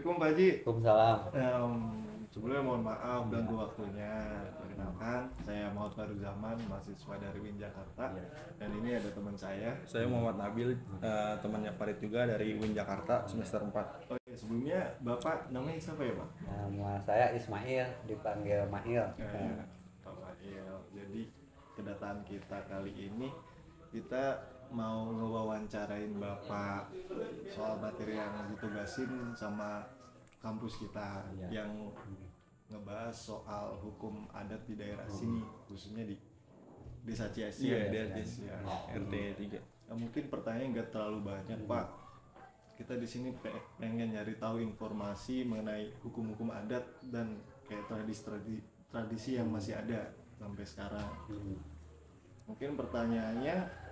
Assalamualaikum Pak Haji. Waalaikumsalam. Sebelumnya mohon maaf ganggu waktunya. Perkenalkan, saya Muhammad Faruzaman, mahasiswa dari UIN Jakarta. Dan ini ada teman saya. Saya Muhammad Nabil, temannya Farid juga dari UIN Jakarta semester 4. Oh iya, sebelumnya Bapak namanya siapa ya Pak? Nama saya Ismail, dipanggil Mail. Pak Mail. Jadi kedatangan kita kali ini kita mau ngewawancarain Bapak soal materi yang ditugasin sama kampus kita yang ngebahas soal hukum adat di daerah sini, khususnya di Desa Ciasia. RT 3. Nah, mungkin pertanyaan nggak terlalu banyak Pak. Kita di sini pengen nyari tahu informasi mengenai hukum-hukum adat dan kayak tradisi yang masih ada sampai sekarang. Mungkin pertanyaannya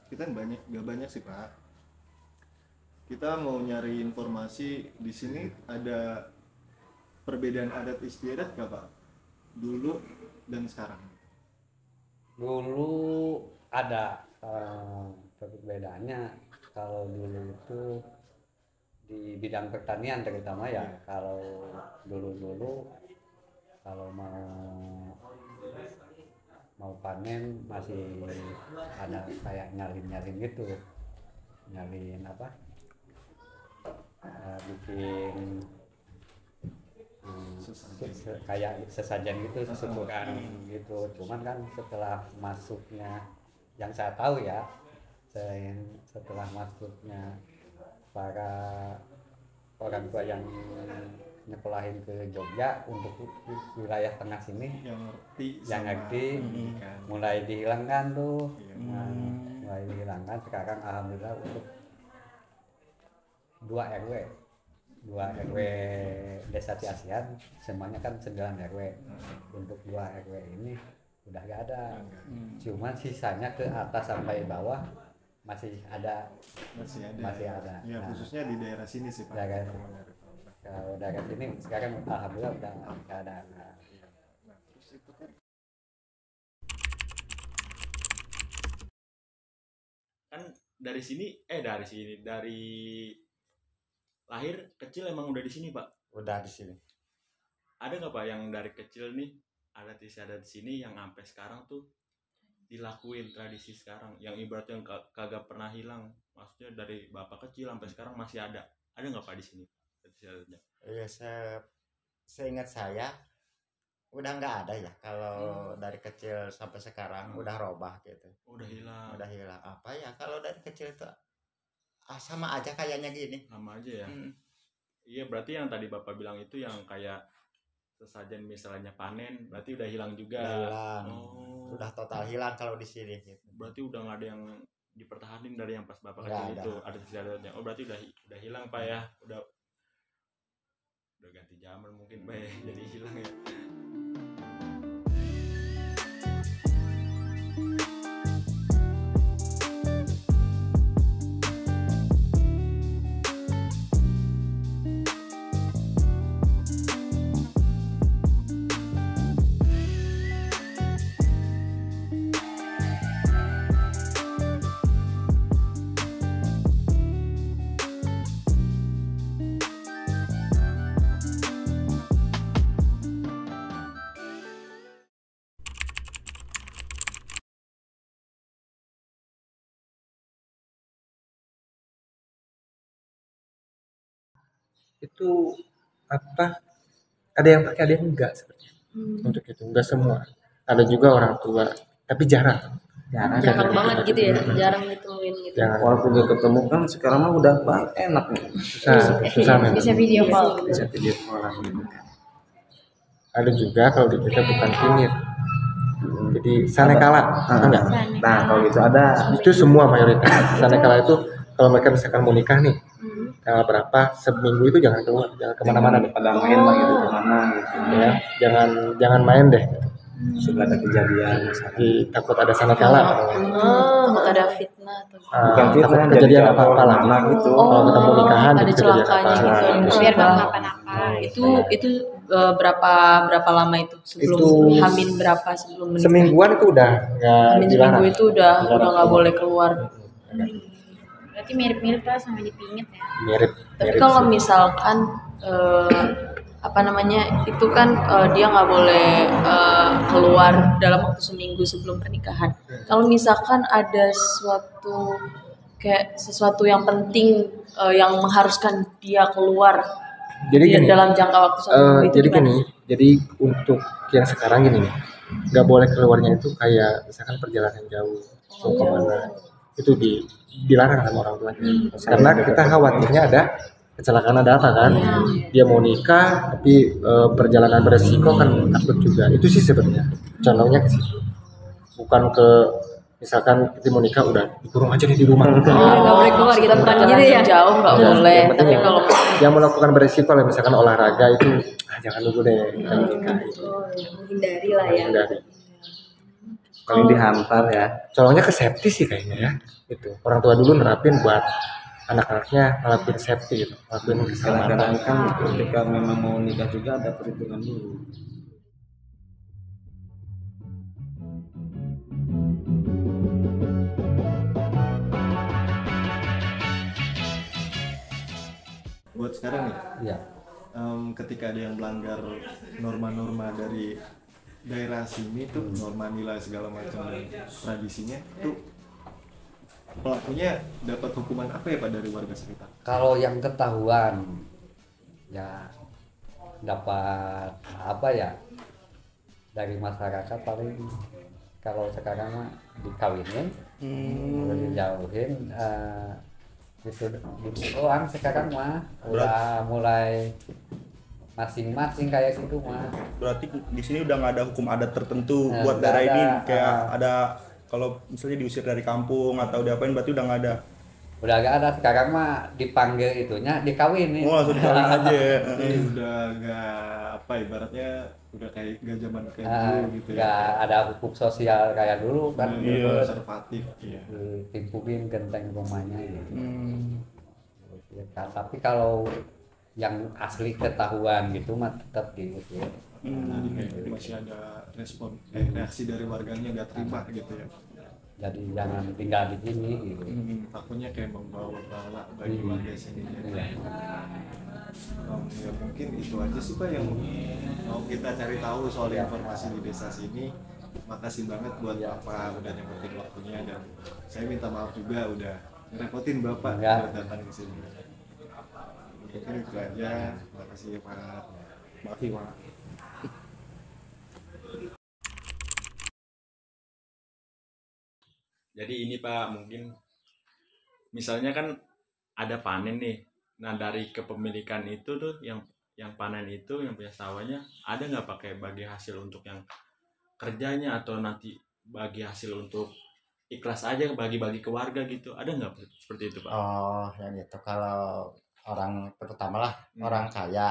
kita gak banyak sih Pak. Kita mau nyari informasi di sini, ada perbedaan adat istiadat gak Pak? Dulu dan sekarang. Dulu ada perbedaannya. Kalau dulu itu di bidang pertanian terutama ya. Kalau dulu kalau mau panen masih ada kayak nyalin gitu, nyalin apa, bikin kayak sesajen gitu, sesukaan gitu. Cuman kan setelah masuknya, yang saya tahu ya, setelah masuknya para orang tua yang nyekolahin ke Jogja untuk wilayah tengah sini, yang ngerti mulai dihilangkan tuh. Mulai dihilangkan. Sekarang alhamdulillah untuk 2 RW Desa Ciasian, semuanya kan 9 RW. Untuk 2 RW ini udah gak ada. Cuman sisanya ke atas sampai bawah masih ada. Ya, khususnya di daerah sini sih Pak. Kalau daerah sini sekarang alhamdulillah udah nggak ada. Terus itu Kan dari lahir kecil emang udah di sini Pak? Udah di sini. Ada nggak Pak yang dari kecil nih adat istiadat di sini yang sampai sekarang tuh dilakuin tradisi sekarang, yang ibaratnya kagak pernah hilang, maksudnya dari bapak kecil sampai sekarang masih ada nggak Pak di sini istiadatnya? Iya, seingat saya udah nggak ada ya, kalau dari kecil sampai sekarang udah robah gitu. Udah hilang apa ya, kalau dari kecil itu sama aja kayaknya gini. Sama aja ya. Iya, berarti yang tadi bapak bilang itu yang kayak sesajen misalnya panen, berarti udah hilang juga. Udah total hilang kalau di sini gitu. Berarti udah nggak ada yang dipertahanin dari yang pas bapak kecil itu ada istiadatnya. Oh, berarti udah hilang Pak ya. Udah ganti zaman mungkin Pak ya, jadi hilang ya. Itu apa, ada yang pakai ada yang enggak sepertinya. Untuk itu enggak semua, ada juga orang tua tapi jarang banget gitu ya, jarang ditemuin gitu. Walaupun udah ketemu kan sekarang mah udah enak nih, susah bisa video call gitu. Ada juga kalau di kita bukan kimit, jadi sanekala, enggak? Nah kalau gitu ada, itu semua mayoritas sanekala itu. Kalau mereka misalkan mau nikah nih, tanggal berapa, seminggu itu jangan keluar, jangan kemana-mana deh. Pada main mah gitu kemana gitu ya, jangan main deh. Sudah ada kejadian Takut ada sanakala. Takut ada fitnah atau bukan takut kejadian apa-apa lah gitu. Kalau ketemu nikahan ada celakanya gitu, biar nggak kenapa-napa. Itu berapa lama itu sebelum Hamin berapa sebelum menikah? Semingguan itu udah nggak dilarang. Seminggu itu udah nggak boleh keluar. Berarti mirip-mirip lah sama dipingit ya. Mirip. Tapi kalau misalkan apa namanya itu kan dia nggak boleh keluar dalam waktu seminggu sebelum pernikahan. Kalau misalkan ada sesuatu yang penting yang mengharuskan dia keluar Jadi gini, dalam jangka waktu seminggu itu jadi gimana? gini, jadi untuk yang sekarang gini nih, nggak boleh keluarnya itu kayak misalkan perjalanan jauh mau kemana, itu dilarang sama orang tuanya. Karena kita khawatirnya ada kecelakaan ada apa kan, dia mau nikah tapi perjalanan beresiko kan takut juga. Itu sih sebenarnya contohnya ke situ, bukan ke misalkan kita mau nikah udah dikurung aja nih di rumah. Nggak boleh keluar, kita bukan gitu ya, jauh nggak boleh. Yang penting Tapi ya, kalau yang melakukan beresiko lah misalkan olahraga itu jangan dulu deh kita nikah itu. menghindari lah ya. Hindari. Paling dihantar ya. Contohnya ke safety sih kayaknya ya. Itu orang tua dulu nerapin buat anak-anaknya ngelakuin safety gitu, ngelakuin Kadang-kadang keselamatan. kan ketika memang mau nikah juga ada perhitungan dulu. Buat sekarang nih, Iya. ketika ada yang melanggar norma-norma dari daerah sini tuh, norma nilai segala macam dan tradisinya tuh, pelakunya dapat hukuman apa ya Pak dari warga sekitar? Kalau yang ketahuan ya dapat apa ya dari masyarakat paling, kalau sekarang mah dikawinin, dijauhin, gitu doang. Sekarang mah udah mulai masing-masing kayak gitu mah. Berarti di sini udah nggak ada hukum adat tertentu Nah, buat nggak daerah ini, ada, kayak ada kalau misalnya diusir dari kampung atau diapain, berarti udah nggak ada. Udah gak ada. Sekarang mah dipanggil itunya dikawinin. Oh, langsung dikawin aja ya. Jadi udah gak apa ibaratnya udah kayak gak zaman kayak dulu gitu ya. Nggak ada hukum sosial kayak dulu kan. Iya, konservatif. Iya. Ditimpukin genteng rumahnya gitu. Ya, kan. Tapi kalau yang asli ketahuan gitu mah tetap diusir. Jadi kayak masih ada reaksi dari warganya gak terima gitu ya. Jadi jangan tinggal di sini gitu. Takutnya kayak membawa bala bagi warga sini. Iya. Ya mungkin itu aja sih Pak yang mau kita cari tahu soal informasi di desa sini. Makasih banget buat Bapak udah nyempetin waktunya, dan saya minta maaf juga udah ngerepotin Bapak Enggak. buat datang ke sini. Mungkin itu aja. Makasih ya Pak. Makasih Pak. Jadi ini Pak, mungkin misalnya kan ada panen nih. Nah, dari kepemilikan itu tuh yang panen itu, yang punya sawahnya, ada nggak pakai bagi hasil untuk yang kerjanya, atau nanti bagi hasil untuk ikhlas aja bagi-bagi ke warga gitu? Ada nggak seperti itu Pak? Oh, yang itu kalau orang terutama lah orang kaya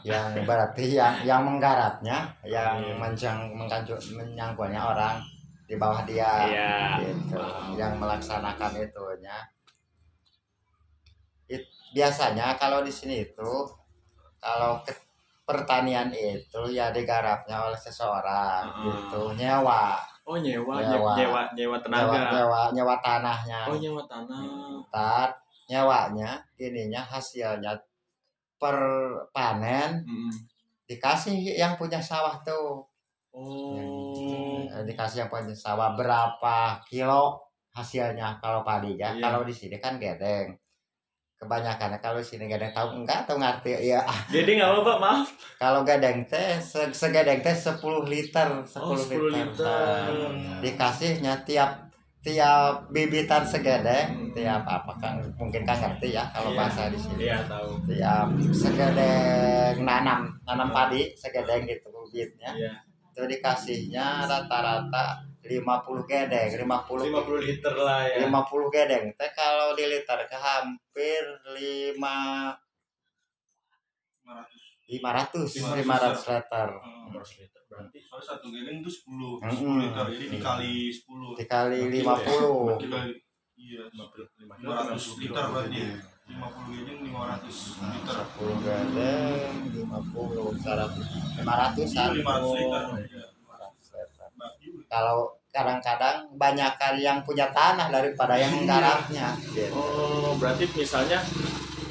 yang Heeh. berarti yang menggarapnya, yang menyangkulnya orang di bawah dia, Iya. gitu, yang melaksanakan itunya. Biasanya kalau di sini itu kalau pertanian itu ya digarapnya oleh seseorang, gitu, nyewa Oh, nyewa nyewa tenaga. tanahnya. Oh, nyewa tanah. Ntar nyewanya ininya hasilnya per panen dikasih yang punya sawah tuh. Oh. Dikasih yang punya sawah berapa kilo hasilnya kalau padi ya. Iya. Kalau di sini kan gedeng. Kebanyakan kalau di sini gedeng tahu ngerti ya. Jadi nggak apa-apa, maaf. Kalau gedeng teh segedeng teh 10 liter, 10 Oh, 10 liter. Nah, dikasihnya tiap bibitan segedeng, tiap apa kan mungkin kan ngerti ya kalau Iya. bahasa di sini. Iya, tahu. Tiap segedeng nanam padi segedeng gitu bibitnya. Iya. Itu dikasihnya rata-rata 50 gedeng, 50 liter lah ya. 50 gedeng teh kalau di liter ke hampir 500 liter. 500 liter. Berarti Soalnya satu gedeng itu 10 Mm-mm. liter, jadi dikali 10. Dikali Kilo ya? 50. Iya, 500 liter berarti. 50 gedeng 500 liter. 10 gedeng 50 500 Iya, 500 liter. Iya. Kalau kadang-kadang banyakan yang punya tanah daripada yang menggarapnya gitu. Oh, berarti misalnya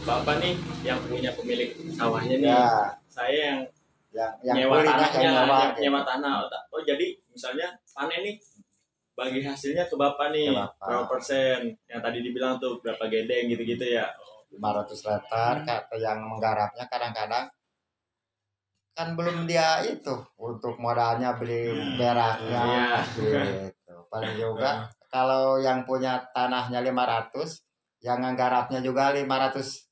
Bapak nih yang punya pemilik sawahnya nih. Ya, Saya yang yang nyewa kulitnya tanahnya, kayak nyewa, nyewa tanah. Oh jadi misalnya panen nih bagi hasilnya ke Bapak nih Ke Bapak. berapa persen? Yang tadi dibilang tuh berapa gedeng gitu-gitu ya. 500 liter. Kata yang menggarapnya kadang-kadang kan belum dia itu untuk modalnya beli beraknya gitu. Paling juga kalau yang punya tanahnya 500, yang nggarapnya juga 500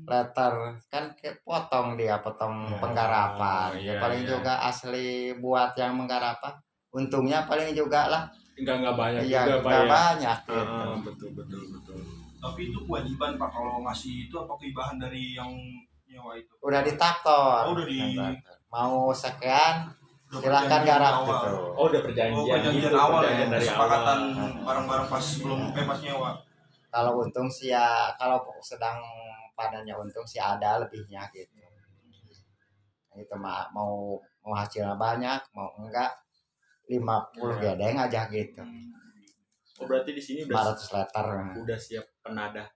liter kan potong dia penggarapan. iya, Paling iya. juga asli buat yang menggarapan. Untungnya paling juga lah. Enggak banyak Iya, juga Pak nggak ya. banyak gitu. Betul. Tapi itu kewajiban Pak kalau ngasih itu apa keibahan dari yang nyewa itu? Udah ditaktor. Oh, udah di Mau sekian udah silakan perjanjian garap awal. gitu. Oh udah perjanjian, Perjanjian gitu, awal perjanjian ya, dari kesepakatan awal. barang-barang pas belum pas nyewa. Kalau untung sih ya, kalau sedang panennya untung sih ada lebihnya gitu. Itu mau hasilnya banyak, mau enggak 50 gedeng aja gitu. Oh berarti di sini udah 500 liter. udah siap penadah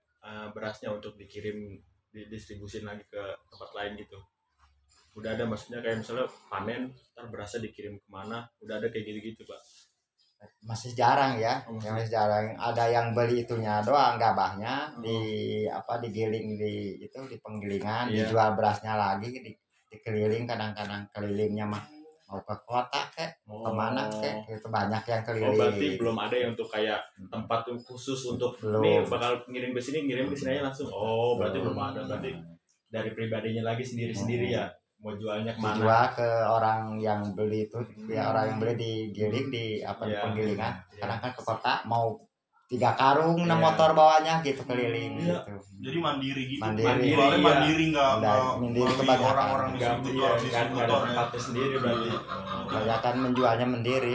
berasnya untuk dikirim didistribusin lagi ke tempat lain gitu. Udah ada maksudnya kayak misalnya panen ntar berasnya dikirim kemana, udah ada kayak gitu-gitu Pak. Masih jarang ya, masih jarang. Ada yang beli itunya doang, gabahnya digiling di penggilingan, dijual berasnya lagi dikeliling, kadang-kadang kelilingnya mah mau ke kota mau kemana itu banyak yang keliling. Oh berarti belum ada yang untuk kayak tempat khusus untuk belum. Nih bakal ngirim ke sini aja langsung. Oh berarti belum ada, berarti dari pribadinya lagi sendiri-sendiri ya mau jualnya kemana? Dijual ke orang yang beli itu, ya orang yang beli digiling di penggilingan. Kadang kan ke kota mau 3 karung 6 motor bawahnya gitu keliling gitu. Jadi mandiri gitu. Mandiri nggak mandiri kebanyakan orang-orang distributor tempatnya sendiri berarti. Kebanyakan menjualnya mandiri.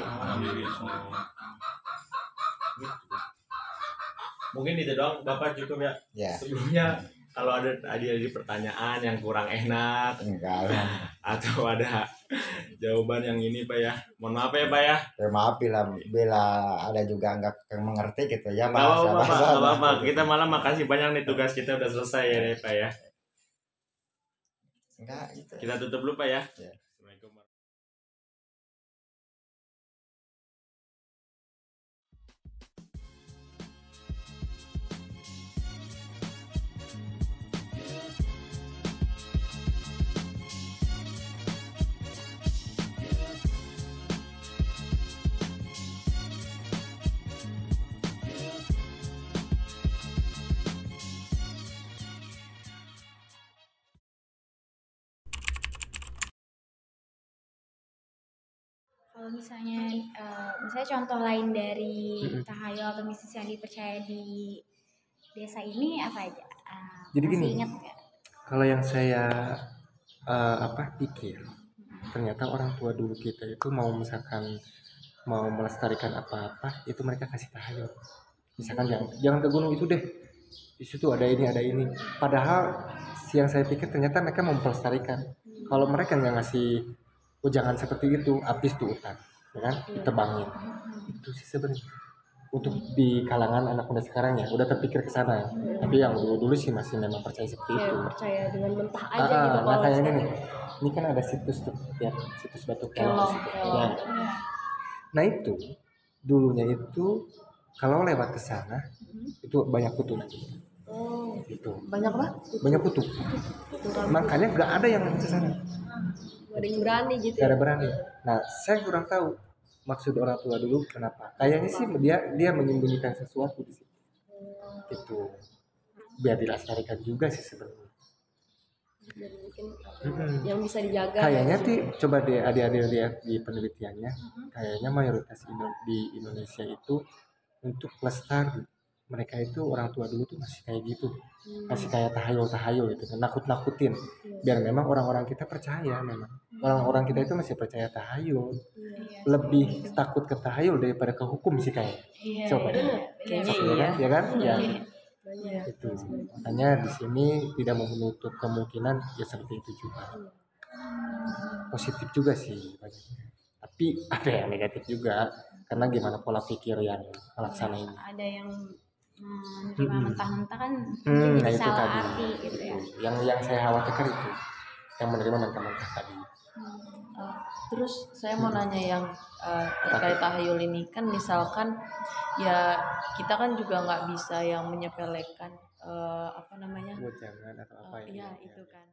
Mungkin itu doang Bapak cukup ya. Sebelumnya kalau ada pertanyaan yang kurang enak, enggak atau ada jawaban yang ini Pak ya, mohon maaf ya Pak ya. Maaf bila ada juga enggak mengerti gitu ya bahasa. Kita malah makasih banyak nih, tugas kita udah selesai ya Pak ya. Enggak itu. Kita tutup dulu Pak ya. Assalamualaikum. Kalau misalnya contoh lain dari tahayul atau mistis yang dipercaya di desa ini apa aja? Jadi masih gini, ingat nggak? Kalau yang saya pikir, ternyata orang tua dulu kita itu mau melestarikan apa-apa, itu mereka kasih tahayul. Misalkan jangan ke gunung itu deh, di situ ada ini. Padahal yang saya pikir ternyata mereka mau melestarikan. Kalau mereka nggak ngasih, jangan seperti itu, habis tuh hutan, ya kan, ditebangin. Itu sih sebenarnya untuk di kalangan anak muda sekarang ya udah terpikir ke sana. Tapi yang dulu sih masih memang percaya seperti itu. Percaya dengan mentah aja gitu. Nah kayak ini kan ada situs tuh, ya, situs Batu Kelong. Ya. Nah itu dulunya itu kalau lewat ke sana itu banyak kutu nanti. Itu. Banyak apa? Banyak kutu. Makanya nggak ada yang ke sana. Gak ada yang berani gitu. Gak ada berani. Nah, saya kurang tahu maksud orang tua dulu kenapa. Kayaknya sih dia menyembunyikan sesuatu di situ. Gitu. Biar dilestarikan juga sih sebenarnya. Dan mungkin yang bisa dijaga. Kayaknya sih coba deh adik-adik lihat di penelitiannya. Kayaknya mayoritas di Indonesia itu untuk lestari. Mereka itu orang tua dulu tuh masih kayak gitu. Masih kayak tahayul gitu, nakut-nakutin. Biar memang orang-orang kita percaya memang. Orang-orang kita itu masih percaya tahayul. Lebih takut ke tahayul daripada ke hukum sih kayaknya. Coba. Kayaknya Ya kan? Ya. Banyak. Itu. Makanya di sini tidak menutup kemungkinan ya seperti itu juga. Positif juga sih banyaknya. Tapi ada yang negatif juga karena gimana pola pikir yang melaksanain. Ada yang Menerima mentah-mentah kan mungkin Nah jadi itu salah tadi. arti gitu ya. Yang saya khawatirkan itu, yang menerima mentah-mentah tadi. Terus saya mau nanya yang terkait tahayul ini, kan misalkan ya kita kan juga nggak bisa yang menyepelekan apa namanya Jangan atau apa ya itu. itu kan